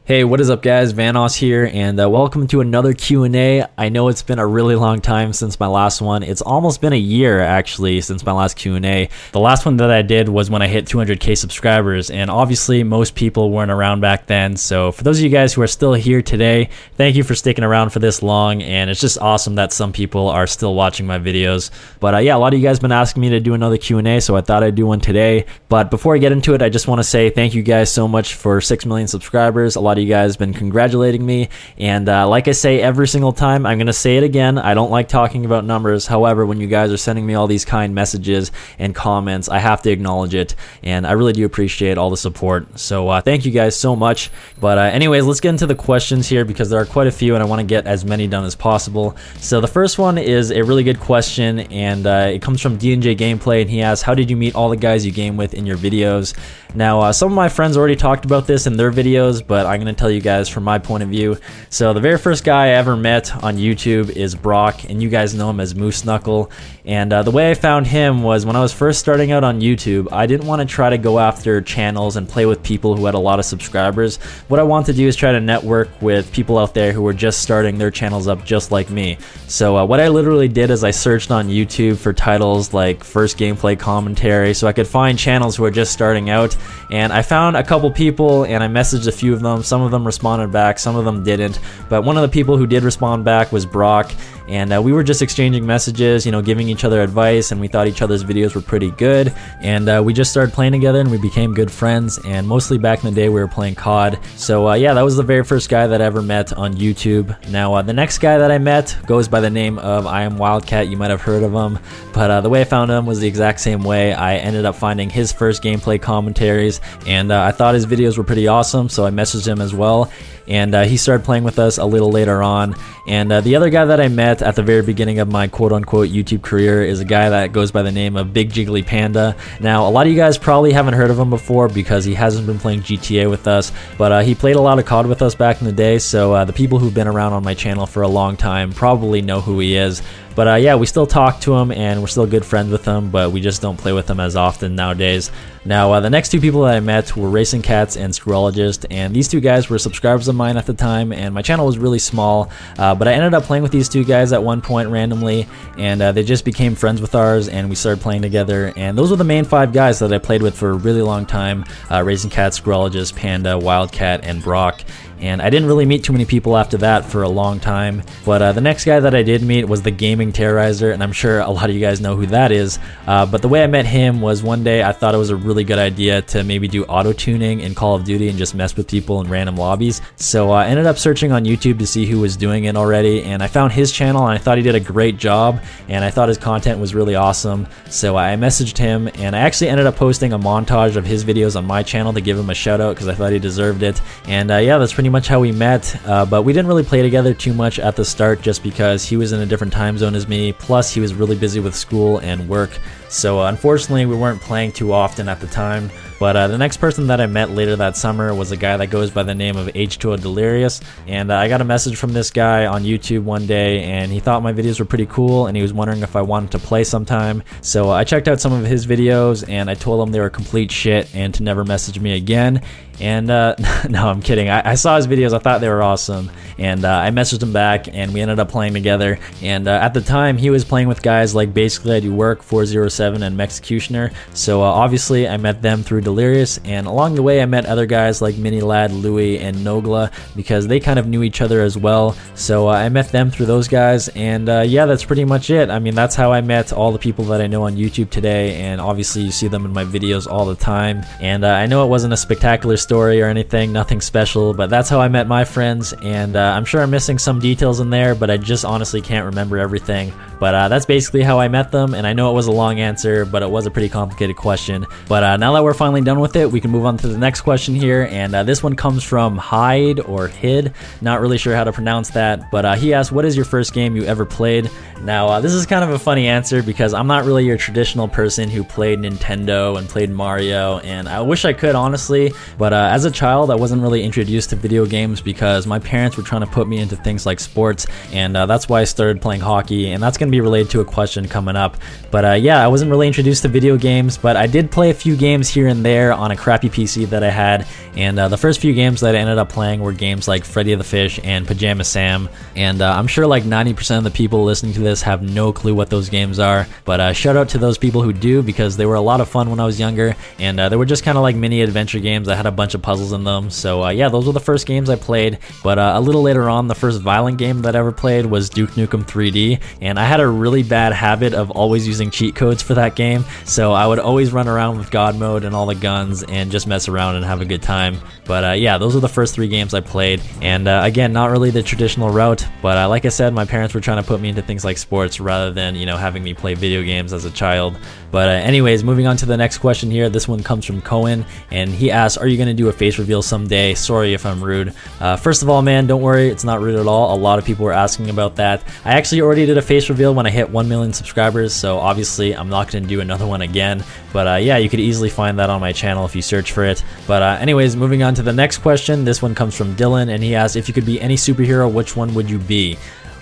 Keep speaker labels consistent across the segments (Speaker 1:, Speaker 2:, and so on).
Speaker 1: Hey, what is up guys? Vanos here, and welcome to another Q&A. I know it's been a really long time since my last one. It's almost been a year actually since my last Q&A. The last one that I did was when I hit 200k subscribers, and obviously most people weren't around back then. So for those of you guys who are still here today, thank you for sticking around for this long, and it's just awesome that some people are still watching my videos. But yeah, a lot of you guys been asking me to do another Q&A, so I thought I'd do one today. But before I get into it, I just want to say thank you guys so much for 6 million subscribers. A lot of you guys been congratulating me, and like I say every single time, I'm gonna say it again, I don't like talking about numbers. However, when you guys are sending me all these kind messages and comments, I have to acknowledge it, and I really do appreciate all the support. So thank you guys so much. But anyways, let's get into the questions here because there are quite a few and I want to get as many done as possible. So the first one is a really good question, and it comes from D&J Gameplay, and he asks, how did you meet all the guys you game with in your videos? Now some of my friends already talked about this in their videos, but I'm going to tell you guys from my point of view. So the very first guy I ever met on YouTube is Brock, and you guys know him as Moose Knuckle. And the way I found him was when I was first starting out on YouTube, I didn't want to try to go after channels and play with people who had a lot of subscribers. What I wanted to do is try to network with people out there who were just starting their channels up just like me. So what I literally did is I searched on YouTube for titles like first gameplay commentary so I could find channels who are just starting out, and I found a couple people and I messaged a few of them. Some of them responded back, some of them didn't, but one of the people who did respond back was Brock, and we were just exchanging messages, you know, giving each other advice, and we thought each other's videos were pretty good, and we just started playing together and we became good friends, and mostly back in the day we were playing COD. So yeah, that was the very first guy that I ever met on YouTube. Now the next guy that I met goes by the name of I Am Wildcat. You might have heard of him, but the way I found him was the exact same way. I ended up finding his first gameplay commentaries, and I thought his videos were pretty awesome, so I messaged him as well, and he started playing with us a little later on. And the other guy that I met at the very beginning of my quote-unquote YouTube career is a guy that goes by the name of Big Jiggly Panda. Now a lot of you guys probably haven't heard of him before because he hasn't been playing GTA with us, but he played a lot of COD with us back in the day, so the people who've been around on my channel for a long time probably know who he is. But yeah, we still talk to him and we're still good friends with him, but we just don't play with him as often nowadays. Now the next two people that I met were Racing Cats and Scroologist, and these two guys were subscribers of mine at the time, and my channel was really small, but I ended up playing with these two guys at one point randomly, and they just became friends with ours and we started playing together, and those were the main 5 guys that I played with for a really long time: Racing Cat, Scroologist, Panda, Wildcat, and Brock. And I didn't really meet too many people after that for a long time, but the next guy that I did meet was the Gaming Terrorizer, and I'm sure a lot of you guys know who that is. But the way I met him was one day I thought it was a really good idea to maybe do auto-tuning in Call of Duty and just mess with people in random lobbies. So I ended up searching on YouTube to see who was doing it already, and I found his channel and I thought he did a great job, and I thought his content was really awesome. So I messaged him, and I actually ended up posting a montage of his videos on my channel to give him a shout out because I thought he deserved it. And yeah, that's pretty much how we met, but we didn't really play together too much at the start just because he was in a different time zone as me, plus he was really busy with school and work. So unfortunately we weren't playing too often at the time. But the next person that I met later that summer was a guy that goes by the name of H2O Delirious, and I got a message from this guy on YouTube one day, and he thought my videos were pretty cool and he was wondering if I wanted to play sometime. So I checked out some of his videos and I told him they were complete shit and to never message me again. And no, I'm kidding. I saw his videos, I thought they were awesome, and I messaged him back and we ended up playing together. And at the time he was playing with guys like Basically I Do Work, 407, and Mexecutioner, so obviously I met them through Delirious, and along the way I met other guys like Mini Lad, Louie, and Nogla because they kind of knew each other as well. So I met them through those guys, and yeah, that's pretty much it. I mean, that's how I met all the people that I know on YouTube today, and obviously you see them in my videos all the time. And I know it wasn't a spectacular story or anything, nothing special, but that's how I met my friends, and I'm sure I'm missing some details in there, but I just honestly can't remember everything. But that's basically how I met them, and I know it was a long answer, but it was a pretty complicated question. But now that we're finally done with it, we can move on to the next question here, and this one comes from Hyde or Hid, not really sure how to pronounce that, but he asked, what is your first game you ever played? Now this is kind of a funny answer because I'm not really your traditional person who played Nintendo and played Mario, and I wish I could honestly, but as a child, I wasn't really introduced to video games because my parents were trying to put me into things like sports, and that's why I started playing hockey, and that's going to be related to a question coming up. But yeah, I wasn't really introduced to video games, but I did play a few games here and there on a crappy PC that I had, and the first few games that I ended up playing were games like Freddy the Fish and Pajama Sam, and I'm sure like 90% of the people listening to this have no clue what those games are, but shout out to those people who do, because they were a lot of fun when I was younger, and they were just kind of like mini adventure games that had a bunch of puzzles in them. So yeah, those were the first games I played. But a little later on, the first violent game that I ever played was Duke Nukem 3D, and I had a really bad habit of always using cheat codes for that game, so I would always run around with God mode and all the guns and just mess around and have a good time. But yeah, those were the first 3 games I played, and again, not really the traditional route, but like I said, my parents were trying to put me into things like sports rather than, you know, having me play video games as a child. But anyways, moving on to the next question here. This one comes from Cohen, and he asks, are you going to do a face reveal someday? Sorry if I'm rude. First of all, man, don't worry, it's not rude at all. A lot of people were asking about that. I actually already did a face reveal when I hit 1 million subscribers, so obviously I'm not going to do another one again. But yeah, you could easily find that on my channel if you search for it. But anyways, moving on to the next question. This one comes from Dylan, and he asks, if you could be any superhero, which one would you be?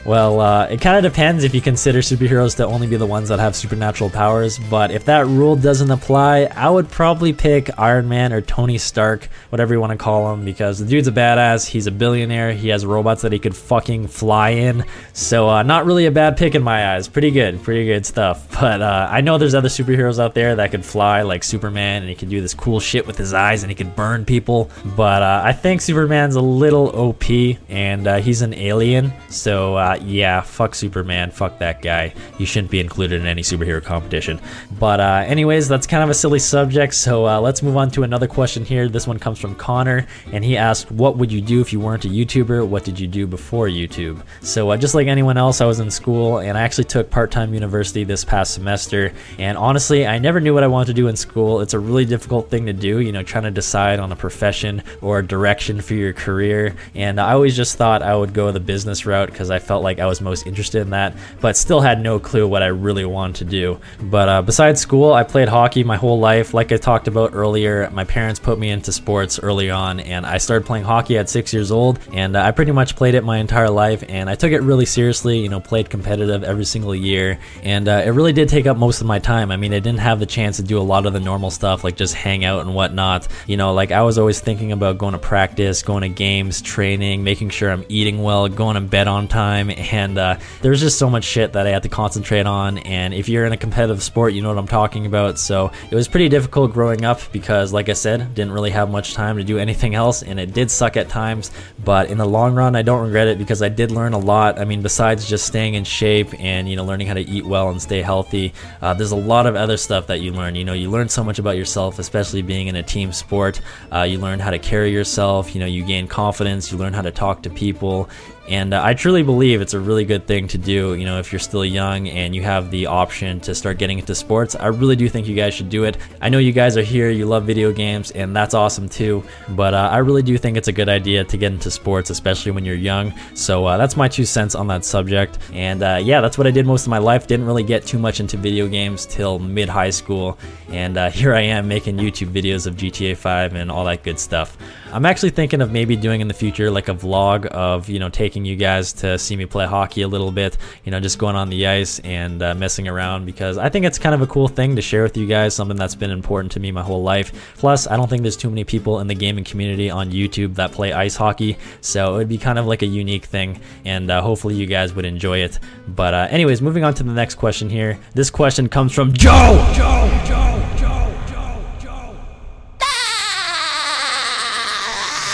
Speaker 1: Well, it kind of depends if you consider superheroes to only be the ones that have supernatural powers, but if that rule doesn't apply, I would probably pick Iron Man or Tony Stark, whatever you want to call him, because the dude's a badass, he's a billionaire, he has robots that he could fucking fly in, so not really a bad pick in my eyes. Pretty good stuff. But I know there's other superheroes out there that could fly, like Superman, and he could do this cool shit with his eyes, and he could burn people, but I think Superman's a little OP, and he's an alien, so yeah, fuck Superman, fuck that guy. He shouldn't be included in any superhero competition. But anyways, that's kind of a silly subject, so let's move on to another question here. This one comes from Connor, and he asked, what would you do if you weren't a YouTuber? What did you do before YouTube? So just like anyone else, I was in school, and I actually took part-time university this past semester, and honestly, I never knew what I wanted to do in school. It's a really difficult thing to do, you know, trying to decide on a profession or a direction for your career, and I always just thought I would go the business route because I felt like I was most interested in that, but still had no clue what I really wanted to do. But besides school, I played hockey my whole life. Like I talked about earlier, my parents put me into sports early on, and I started playing hockey at 6 years old, and I pretty much played it my entire life, and I took it really seriously, you know, played competitive every single year, and it really did take up most of my time. I mean, I didn't have the chance to do a lot of the normal stuff, like just hang out and whatnot. You know, like I was always thinking about going to practice, going to games, training, making sure I'm eating well, going to bed on time, and there's just so much shit that I had to concentrate on, and if you're in a competitive sport, you know what I'm talking about. So it was pretty difficult growing up because, like I said, didn't really have much time to do anything else, and it did suck at times, but in the long run, I don't regret it because I did learn a lot. I mean, besides just staying in shape and, you know, learning how to eat well and stay healthy, there's a lot of other stuff that you learn. You know, you learn so much about yourself, especially being in a team sport. You learn how to carry yourself, you know, you gain confidence, you learn how to talk to people. And I truly believe it's a really good thing to do, you know, if you're still young and you have the option to start getting into sports. I really do think you guys should do it. I know you guys are here, you love video games, and that's awesome too, but I really do think it's a good idea to get into sports, especially when you're young. So that's my 2 cents on that subject. And yeah, that's what I did most of my life. Didn't really get too much into video games till mid-high school, and here I am making YouTube videos of GTA 5 and all that good stuff. I'm actually thinking of maybe doing in the future like a vlog of, you know, taking you guys to see me play hockey a little bit, you know, just going on the ice and messing around, because I think it's kind of a cool thing to share with you guys, something that's been important to me my whole life. Plus, I don't think there's too many people in the gaming community on YouTube that play ice hockey, so it would be kind of like a unique thing, and hopefully you guys would enjoy it. But anyways, moving on to the next question here. This question comes from Joe!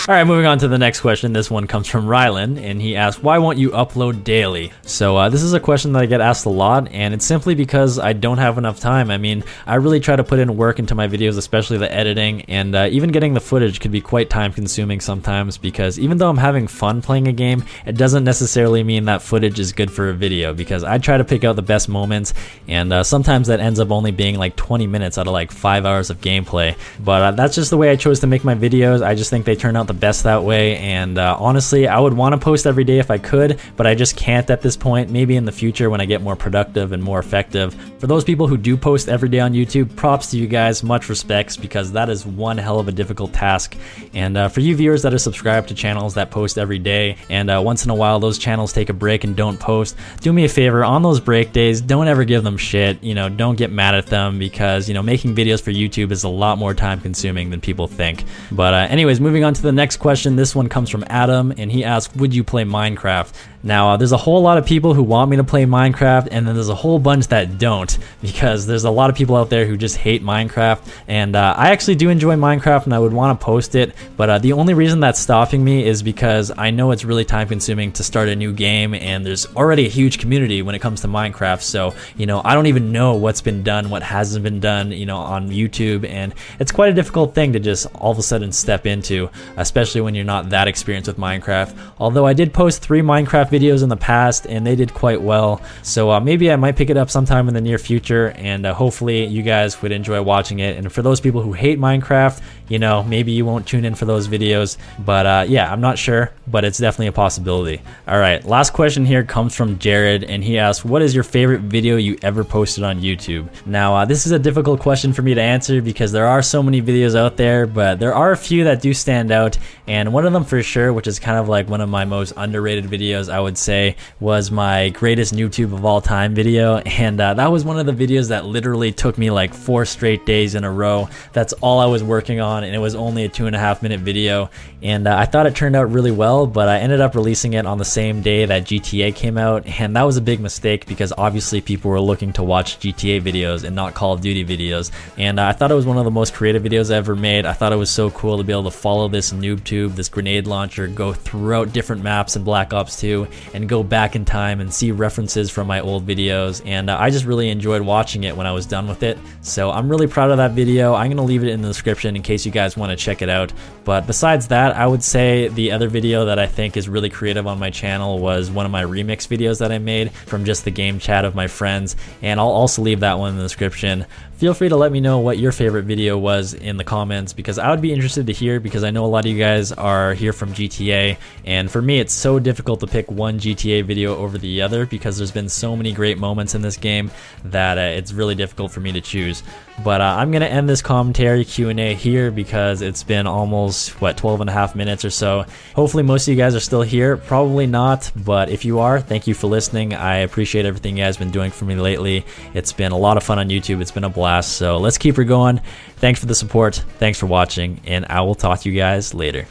Speaker 1: Alright, moving on to the next question. This one comes from Rylan, and he asks, why won't you upload daily? So this is a question that I get asked a lot, and it's simply because I don't have enough time. I mean, I really try to put in work into my videos, especially the editing, and even getting the footage could be quite time consuming sometimes, because even though I'm having fun playing a game, it doesn't necessarily mean that footage is good for a video, because I try to pick out the best moments, and sometimes that ends up only being like 20 minutes out of like 5 hours of gameplay. But that's just the way I chose to make my videos. I just think they turn out the best that way. And honestly, I would want to post every day if I could, but I just can't at this point. Maybe in the future when I get more productive and more effective. For those people who do post every day on YouTube, props to you guys, much respects, because that is one hell of a difficult task. And for you viewers that are subscribed to channels that post every day, and once in a while those channels take a break and don't post, do me a favor, on those break days, don't ever give them shit. You know, don't get mad at them, because, you know, making videos for YouTube is a lot more time consuming than people think. But anyways, moving on to the next question. This one comes from Adam, and he asked, would you play Minecraft? Now, there's a whole lot of people who want me to play Minecraft, and then there's a whole bunch that don't, because there's a lot of people out there who just hate Minecraft. And I actually do enjoy Minecraft, and I would want to post it, but the only reason that's stopping me is because I know it's really time consuming to start a new game, and there's already a huge community when it comes to Minecraft. So, you know, I don't even know what's been done, what hasn't been done, you know, on YouTube, and it's quite a difficult thing to just all of a sudden step into, especially when you're not that experienced with Minecraft. Although I did post 3 Minecraft videos in the past, and they did quite well, so maybe I might pick it up sometime in the near future, and hopefully you guys would enjoy watching it. And for those people who hate Minecraft, you know, maybe you won't tune in for those videos, but yeah, I'm not sure, but it's definitely a possibility. Alright, last question here comes from Jared, and he asks, what is your favorite video you ever posted on YouTube? Now, this is a difficult question for me to answer, because there are so many videos out there, but there are a few that do stand out, and one of them for sure, which is kind of like one of my most underrated videos, I would say, was my greatest YouTube of all time video. And that was one of the videos that literally took me like 4 straight days in a row. That's all I was working on, and it was only a 2.5 minute video, and I thought it turned out really well, but I ended up releasing it on the same day that GTA came out, and that was a big mistake, because obviously people were looking to watch GTA videos and not Call of Duty videos. And I thought it was one of the most creative videos I ever made. I thought it was so cool to be able to follow this noob tube, this grenade launcher, go throughout different maps in Black Ops 2, and go back in time and see references from my old videos. And I just really enjoyed watching it when I was done with it, so I'm really proud of that video. I'm gonna leave it in the description in case you guys want to check it out. But besides that, I would say the other video that I think is really creative on my channel was one of my remix videos that I made from just the game chat of my friends, and I'll also leave that one in the description. Feel free to let me know what your favorite video was in the comments, because I would be interested to hear, because I know a lot of you guys are here from GTA, and for me it's so difficult to pick one GTA video over the other, because there's been so many great moments in this game that it's really difficult for me to choose. But I'm going to end this commentary Q&A here, because it's been almost, what, 12.5 minutes or so. Hopefully most of you guys are still here. Probably not, but if you are, thank you for listening. I appreciate everything you guys have been doing for me lately. It's been a lot of fun on YouTube. It's been a blast. So let's keep her going. Thanks for the support. Thanks for watching, and I will talk to you guys later.